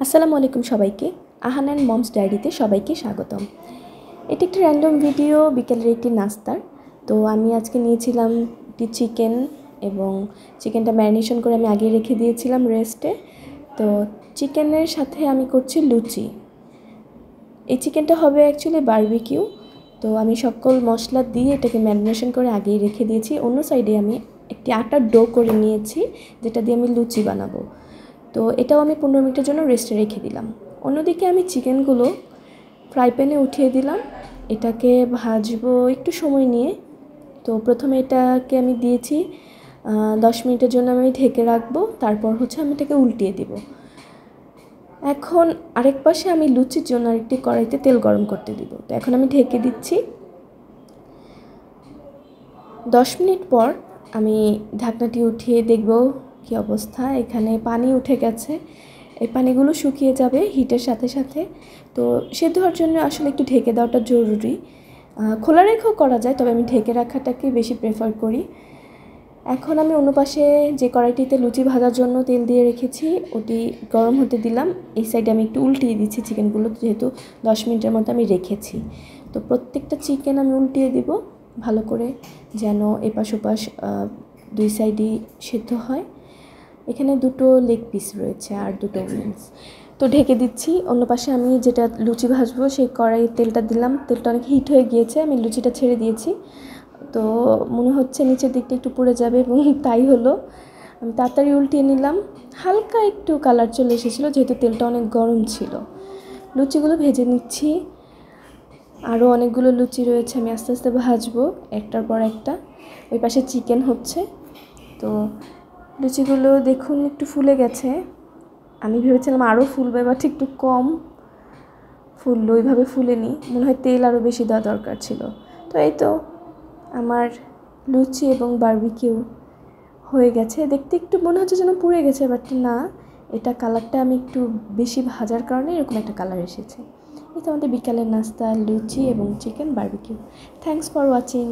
আসসালামু আলাইকুম সবাইকে। আহান অ্যান্ড মমস ডায়েরিতে সবাইকে স্বাগতম। এটি একটি র্যান্ডম ভিডিও বিকেলের একটি নাস্তার। তো আমি আজকে নিয়েছিলাম একটি চিকেন এবং চিকেনটা ম্যারিনেশন করে আমি আগেই রেখে দিয়েছিলাম রেস্টে। তো চিকেনের সাথে আমি করছি লুচি। এই চিকেনটা হবে অ্যাকচুয়ালি বারবিকিউ। তো আমি সকল মশলা দিয়ে এটাকে ম্যারিনেশন করে আগেই রেখে দিয়েছি। অন্য সাইডে আমি একটি আটার ডো করে নিয়েছি, যেটা দিয়ে আমি লুচি বানাবো। তো এটাও আমি 15 মিনিটের জন্য রেস্টে রেখে দিলাম। অন্যদিকে আমি চিকেনগুলো ফ্রাই প্যানে উঠিয়ে দিলাম, এটাকে ভাজবো একটু সময় নিয়ে। তো প্রথমে এটাকে আমি দিয়েছি 10 মিনিটের জন্য আমি ঢেকে রাখবো, তারপর আমি এটাকে উল্টিয়ে দিব। এখন আরেক পাশে আমি লুচির জন্য আরেকটি কড়াইতে তেল গরম করতে দিব। তো এখন আমি ঢেকে দিচ্ছি। 10 মিনিট পর আমি ঢাকনাটি উঠিয়ে দেখব কি অবস্থা। এখানে পানি উঠে গেছে, এই পানিগুলো শুকিয়ে যাবে হিটের সাথে সাথে। তো সেদ্ধ হওয়ার জন্য আসলে একটু ঢেকে দেওয়াটা জরুরি। খোলা রেখেও করা যায়, তবে আমি ঢেকে রাখাটাকে বেশি প্রেফার করি। এখন আমি অন্য পাশে যে কড়াইটিতে লুচি ভাজার জন্য তেল দিয়ে রেখেছি ওটি গরম হতে দিলাম। এই সাইডে আমি একটু উল্টিয়ে দিচ্ছি চিকেনগুলো, যেহেতু 10 মিনিটের মতো আমি রেখেছি। তো প্রত্যেকটা চিকেন আমি উল্টিয়ে দিব ভালো করে, যেন এপাশ ওপাশ দুই সাইডই সেদ্ধ হয়। এখানে দুটো লেগ পিস রয়েছে আর দুটো উইংস। তো ঢেকে দিচ্ছি। অন্য পাশে আমি যেটা লুচি ভাজবো সেই কড়াইয়ে তেলটা দিলাম। তেলটা অনেক হিট হয়ে গিয়েছে, আমি লুচিটা ছেড়ে দিয়েছি। তো মনে হচ্ছে নিচের দিকটা একটু পুড়ে যাবে, এবং তাই হলো। আমি তাড়াতাড়ি উল্টিয়ে নিলাম। হালকা একটু কালার চলে এসেছিলো, যেহেতু তেলটা অনেক গরম ছিল। লুচিগুলো ভেজে নিচ্ছি। আরও অনেকগুলো লুচি রয়েছে, আমি আস্তে আস্তে ভাজবো একটার পর একটা। ওই পাশে চিকেন হচ্ছে। তো লুচিগুলো দেখুন একটু ফুলে গেছে। আমি ভেবেছিলাম আরও ফুলবে, বাট একটু কম ফুললো, ওইভাবে ফুলেনি। মনে হয় তেল আরও বেশি দেওয়া দরকার ছিল। তো এই তো আমার লুচি এবং বারবিকিউ হয়ে গেছে। দেখতে একটু মনে হচ্ছে যেন পুড়ে গেছে, বাট না, এটা কালারটা আমি একটু বেশি ভাজার কারণে এরকম একটা কালার এসেছে। এই তো আমাদের বিকালের নাস্তা লুচি এবং chicken barbecue. Thanks for watching.